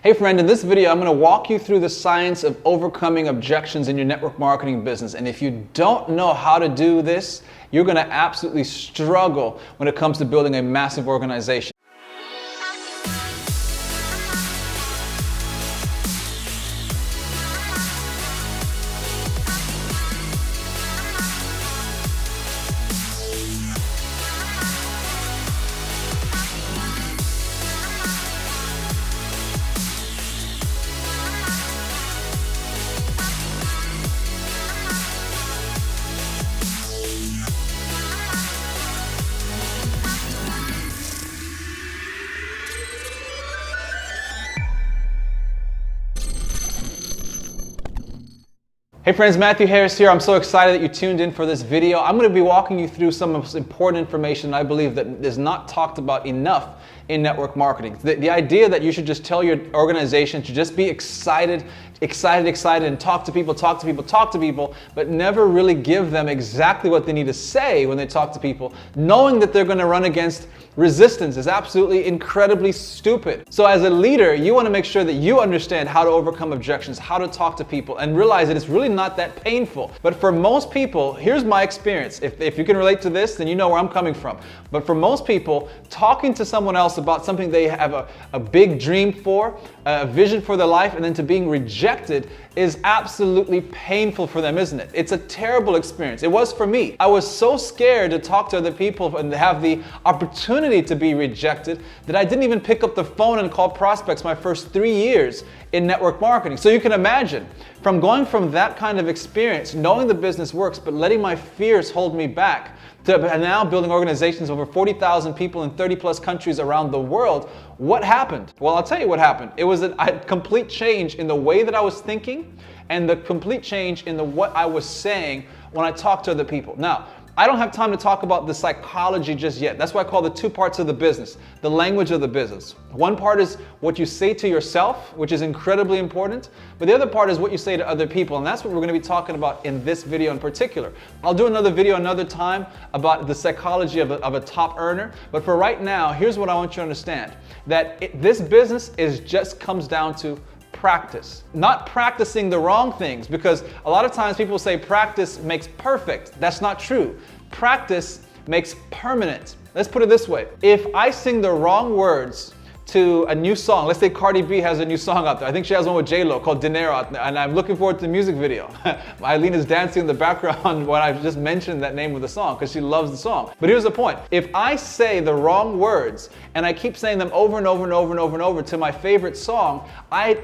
Hey friend, in this video I'm going to walk you through the science of overcoming objections in your network marketing business. And if you don't know how to do this, you're going to absolutely struggle when it comes to building a massive organization. Hey friends, Matthew Harris here. I'm so excited that you tuned in for this video. I'm going to be walking you through some of the important information I believe that is not talked about enough in network marketing. The idea that you should just tell your organization to just be excited and talk to people, but never really give them exactly what they need to say when they talk to people, knowing that they're going to run against resistance is absolutely incredibly stupid. So as a leader, you want to make sure that you understand how to overcome objections, how to talk to people, and realize that it's really not that painful. But for most people, here's my experience. If you can relate to this, then you know where I'm coming from. But for most people, talking to someone else about something they have a big dream for, a vision for their life, and then to being rejected is absolutely painful for them, isn't it? It's a terrible experience. It was for me. I was so scared to talk to other people and to have the opportunity to be rejected that I didn't even pick up the phone and call prospects my first 3 years in network marketing. So you can imagine, from going from that kind of experience, knowing the business works, but letting my fears hold me back, to now building organizations over 40,000 people in 30 plus countries around the world. What happened? Well, I'll tell you what happened. It was a complete change in the way that I was thinking and the complete change in what I was saying when I talked to other people. Now, I don't have time to talk about the psychology just yet. That's why I call the two parts of the business, the language of the business. One part is what you say to yourself, which is incredibly important, but the other part is what you say to other people, and that's what we're going to be talking about in this video in particular. I'll do another video another time about the psychology of a top earner, but for right now, here's what I want you to understand, that this business just comes down to practice. Not practicing the wrong things, because a lot of times people say practice makes perfect. That's not true. Practice makes permanent. Let's put it this way. If I sing the wrong words to a new song, let's say Cardi B has a new song out there. I think she has one with J-Lo called Dinero out there, and I'm looking forward to the music video. Eileen is dancing in the background when I just mentioned that name of the song because she loves the song. But here's the point. If I say the wrong words and I keep saying them over and over and over and over and over to my favorite song,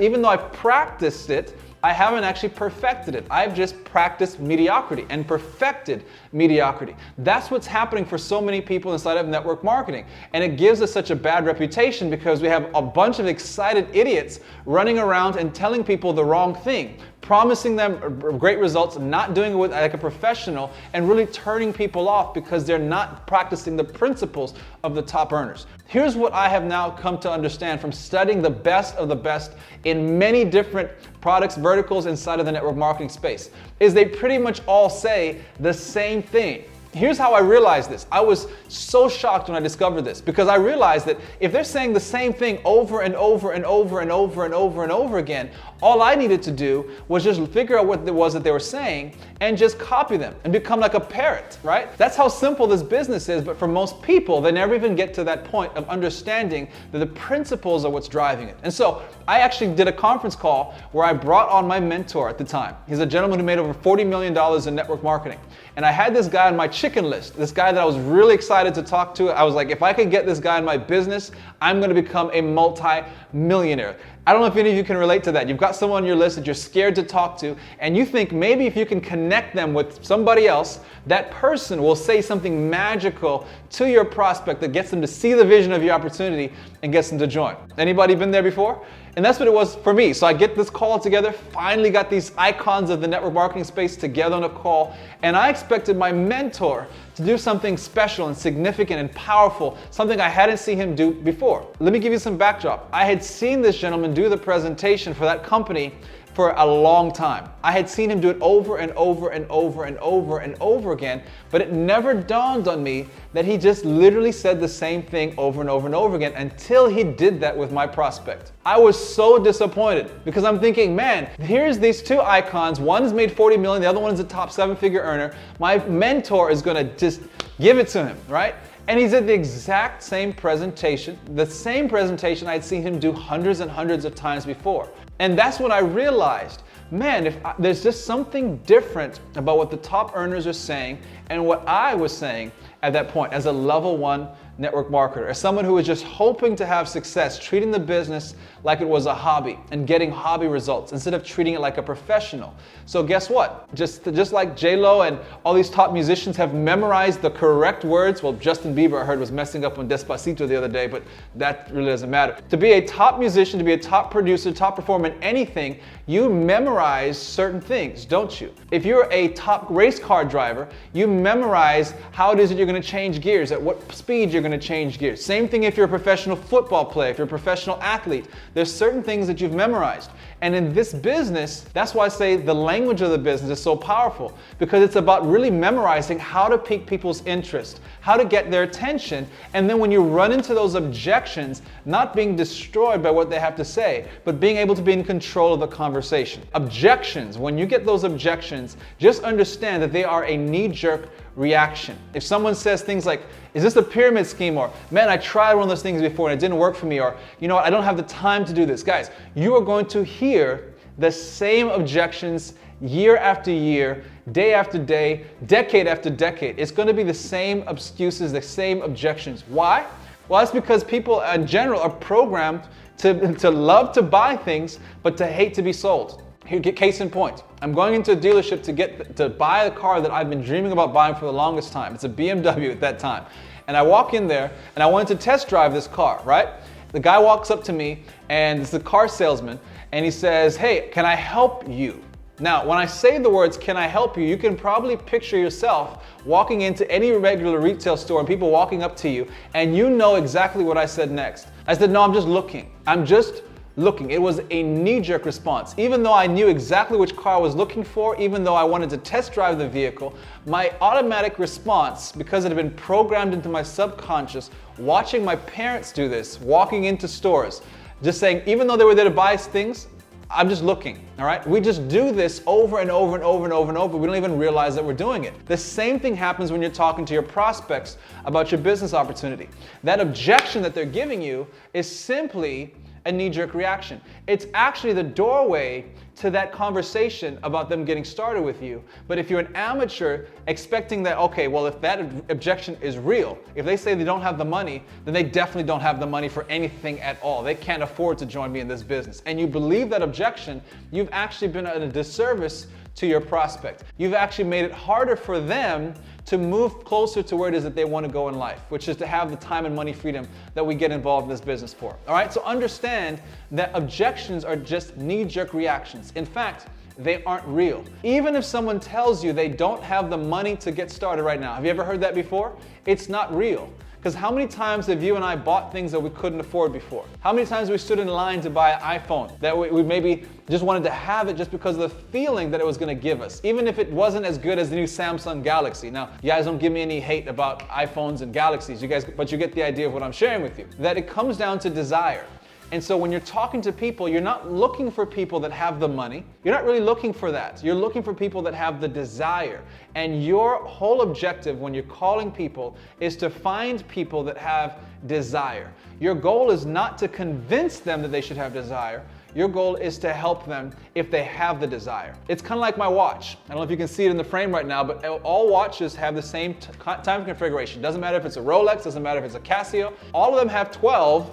even though I've practiced it, I haven't actually perfected it. I've just practiced mediocrity and perfected mediocrity. That's what's happening for so many people inside of network marketing. And it gives us such a bad reputation because we have a bunch of excited idiots running around and telling people the wrong thing, promising them great results, not doing it with like a professional, and really turning people off because they're not practicing the principles of the top earners. Here's what I have now come to understand from studying the best of the best in many different products, verticals inside of the network marketing space, is they pretty much all say the same thing. Here's how I realized this. I was so shocked when I discovered this because I realized that if they're saying the same thing over and over and over and over and over and over again, all I needed to do was just figure out what it was that they were saying and just copy them and become like a parrot, right? That's how simple this business is, but for most people, they never even get to that point of understanding that the principles are what's driving it. And so I actually did a conference call where I brought on my mentor at the time. He's a gentleman who made over $40 million in network marketing. And I had this guy on my chicken list, this guy that I was really excited to talk to. I was like, if I could get this guy in my business, I'm going to become a multi-millionaire. I don't know if any of you can relate to that. You've got someone on your list that you're scared to talk to, and you think maybe if you can connect them with somebody else, that person will say something magical to your prospect that gets them to see the vision of your opportunity and gets them to join. Anybody been there before? And that's what it was for me. So I get this call together, finally got these icons of the network marketing space together on a call, and I expected my mentor to do something special and significant and powerful, something I hadn't seen him do before. Let me give you some backdrop. I had seen this gentleman do the presentation for that company for a long time. I had seen him do it over and over and over and over and over again, but it never dawned on me that he just literally said the same thing over and over and over again until he did that with my prospect. I was so disappointed because I'm thinking, man, here's these two icons. One's made 40 million, the other one's a top 7-figure earner. My mentor is gonna just give it to him, right? And he did the exact same presentation, the same presentation I'd seen him do hundreds and hundreds of times before. And that's when I realized, man, there's just something different about what the top earners are saying and what I was saying at that point as a level 1 network marketer, as someone who was just hoping to have success, treating the business like it was a hobby and getting hobby results instead of treating it like a professional. So guess what? Just like J-Lo and all these top musicians have memorized the correct words. Well, Justin Bieber, I heard, was messing up on Despacito the other day, but that really doesn't matter. To be a top musician, to be a top producer, top performer in anything, you memorize certain things, don't you? If you're a top race car driver, you memorize how it is that you're going to change gears, at what speed you're going to change gears. Same thing if you're a professional football player, if you're a professional athlete. There's certain things that you've memorized. And in this business, that's why I say the language of the business is so powerful, because it's about really memorizing how to pique people's interest, how to get their attention, and then when you run into those objections, not being destroyed by what they have to say, but being able to be in control of the conversation. Objections, when you get those objections, just understand that they are a knee-jerk reaction. If someone says things like, is this a pyramid scheme? Or, man, I tried one of those things before and it didn't work for me. Or, you know what, I don't have the time to do this. Guys, you are going to hear the same objections year after year, day after day, decade after decade. It's going to be the same excuses, the same objections. Why? Well, that's because people in general are programmed to love to buy things, but to hate to be sold. Here, case in point, I'm going into a dealership to buy a car that I've been dreaming about buying for the longest time. It's a BMW at that time. And I walk in there and I wanted to test drive this car, right? The guy walks up to me and it's the car salesman and he says, hey, can I help you? Now, when I say the words, can I help you, you can probably picture yourself walking into any regular retail store and people walking up to you and you know exactly what I said next. I said, no, I'm just looking. I'm just looking. It was a knee-jerk response. Even though I knew exactly which car I was looking for, even though I wanted to test drive the vehicle, my automatic response, because it had been programmed into my subconscious, watching my parents do this, walking into stores, just saying, even though they were there to buy things, I'm just looking, all right? We just do this over and over and over and over and over. We don't even realize that we're doing it. The same thing happens when you're talking to your prospects about your business opportunity. That objection that they're giving you is simply a knee-jerk reaction. It's actually the doorway to that conversation about them getting started with you. But if you're an amateur expecting that, okay, well, if that objection is real, if they say they don't have the money, then they definitely don't have the money for anything at all. They can't afford to join me in this business. And you believe that objection, you've actually been at a disservice to your prospect. You've actually made it harder for them to move closer to where it is that they want to go in life, which is to have the time and money freedom that we get involved in this business for. All right, so understand that objections are just knee-jerk reactions. In fact, they aren't real. Even if someone tells you they don't have the money to get started right now, have you ever heard that before? It's not real. Because how many times have you and I bought things that we couldn't afford before? How many times we stood in line to buy an iPhone that we maybe just wanted to have it just because of the feeling that it was going to give us, even if it wasn't as good as the new Samsung Galaxy. Now, you guys don't give me any hate about iPhones and Galaxies, but you get the idea of what I'm sharing with you. That it comes down to desire. And so when you're talking to people, you're not looking for people that have the money. You're not really looking for that. You're looking for people that have the desire. And your whole objective when you're calling people is to find people that have desire. Your goal is not to convince them that they should have desire. Your goal is to help them if they have the desire. It's kind of like my watch. I don't know if you can see it in the frame right now, but all watches have the same time configuration. Doesn't matter if it's a Rolex, doesn't matter if it's a Casio. All of them have 12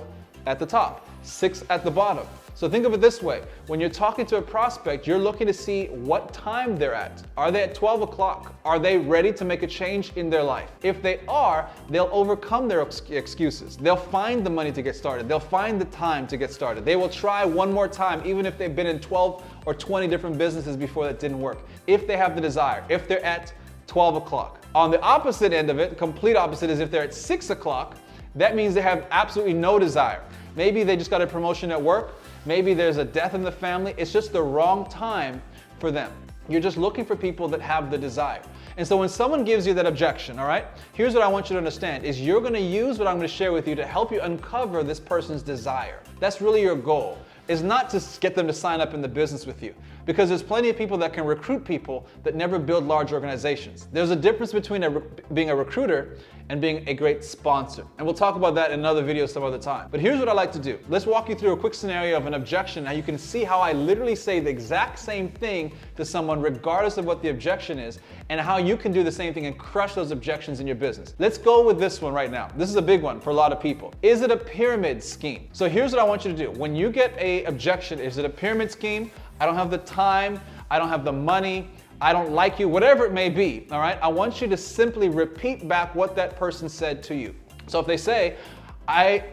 at the top, 6 at the bottom. So think of it this way. When you're talking to a prospect, you're looking to see what time they're at. Are they at 12 o'clock? Are they ready to make a change in their life? If they are, they'll overcome their excuses. They'll find the money to get started. They'll find the time to get started. They will try one more time, even if they've been in 12 or 20 different businesses before that didn't work. If they have the desire, if they're at 12 o'clock. On the opposite end of it, complete opposite, is if they're at 6 o'clock, that means they have absolutely no desire. Maybe they just got a promotion at work. Maybe there's a death in the family. It's just the wrong time for them. You're just looking for people that have the desire. And so when someone gives you that objection, all right, here's what I want you to understand, is you're going to use what I'm going to share with you to help you uncover this person's desire. That's really your goal, is not to get them to sign up in the business with you. Because there's plenty of people that can recruit people that never build large organizations. There's a difference between being a recruiter and being a great sponsor. And we'll talk about that in another video some other time. But here's what I like to do. Let's walk you through a quick scenario of an objection. Now you can see how I literally say the exact same thing to someone regardless of what the objection is, and how you can do the same thing and crush those objections in your business. Let's go with this one right now. This is a big one for a lot of people. Is it a pyramid scheme? So here's what I want you to do. When you get an objection, is it a pyramid scheme? I don't have the time, I don't have the money, I don't like you, whatever it may be, all right? I want you to simply repeat back what that person said to you. So if they say,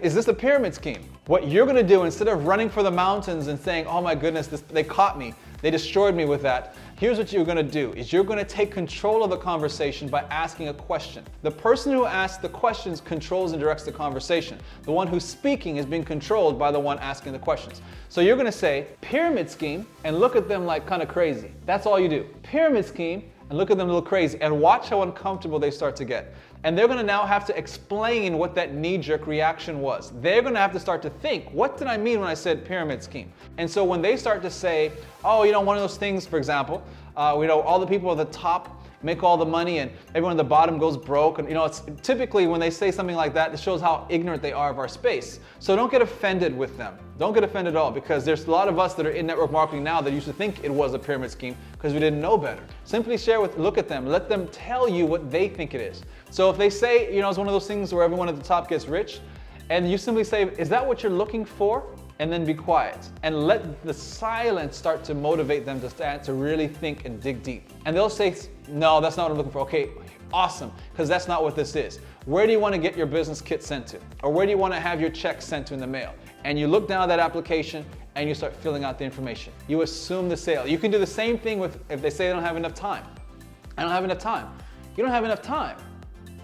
is this a pyramid scheme? What you're gonna do, instead of running for the mountains and saying, oh my goodness, they caught me, they destroyed me with that, here's what you're gonna do, is you're gonna take control of the conversation by asking a question. The person who asks the questions controls and directs the conversation. The one who's speaking is being controlled by the one asking the questions. So you're gonna say, pyramid scheme, and look at them like kind of crazy. That's all you do. Pyramid scheme, and look at them a little crazy, and watch how uncomfortable they start to get. And they're gonna now have to explain what that knee-jerk reaction was. They're gonna have to start to think, what did I mean when I said pyramid scheme? And so when they start to say, oh, one of those things, for example, all the people at the top make all the money and everyone at the bottom goes broke. And it's typically when they say something like that, it shows how ignorant they are of our space. So don't get offended with them. Don't get offended at all, because there's a lot of us that are in network marketing now that used to think it was a pyramid scheme because we didn't know better. Simply look at them, let them tell you what they think it is. So if they say, it's one of those things where everyone at the top gets rich, and you simply say, is that what you're looking for? And then be quiet and let the silence start to motivate them to really think and dig deep. And they'll say, no, that's not what I'm looking for. Okay, awesome, because that's not what this is. Where do you want to get your business kit sent to? Or where do you want to have your check sent to in the mail? And you look down at that application and you start filling out the information. You assume the sale. You can do the same thing if they say they don't have enough time. I don't have enough time. You don't have enough time.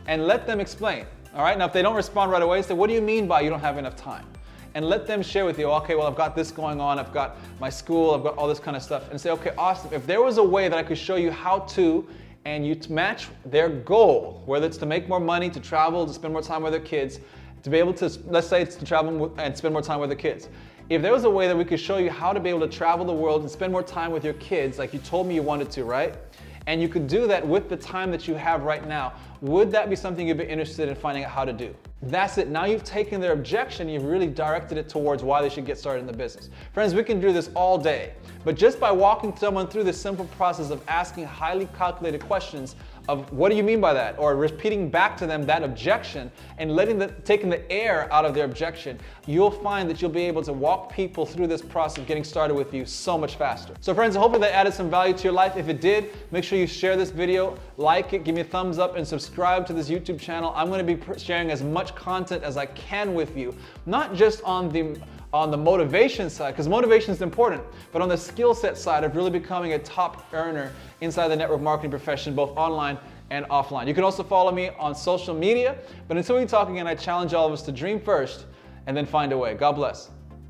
And let them explain. All right, now if they don't respond right away, say, what do you mean by you don't have enough time? And let them share with you, okay, well, I've got this going on, I've got my school, I've got all this kind of stuff. And say, okay, awesome. If there was a way that I could show you how to, and you match their goal, whether it's to make more money, to travel, to spend more time with their kids, to be able to, let's say it's to travel and spend more time with their kids. If there was a way that we could show you how to be able to travel the world and spend more time with your kids, like you told me you wanted to, right? And you could do that with the time that you have right now, would that be something you'd be interested in finding out how to do? That's it. Now you've taken their objection, you've really directed it towards why they should get started in the business. Friends, we can do this all day, but just by walking someone through this simple process of asking highly calculated questions of what do you mean by that, or repeating back to them that objection and taking the air out of their objection, you'll find that you'll be able to walk people through this process of getting started with you so much faster. So friends, hopefully that added some value to your life. If it did, make sure you share this video, like it, give me a thumbs up, and subscribe to this YouTube channel. I'm going to be sharing as much content as I can with you, not just on the motivation side, because motivation is important, but on the skill set side of really becoming a top earner inside the network marketing profession, both online and offline. You can also follow me on social media, but until we talk again, I challenge all of us to dream first and then find a way. God bless.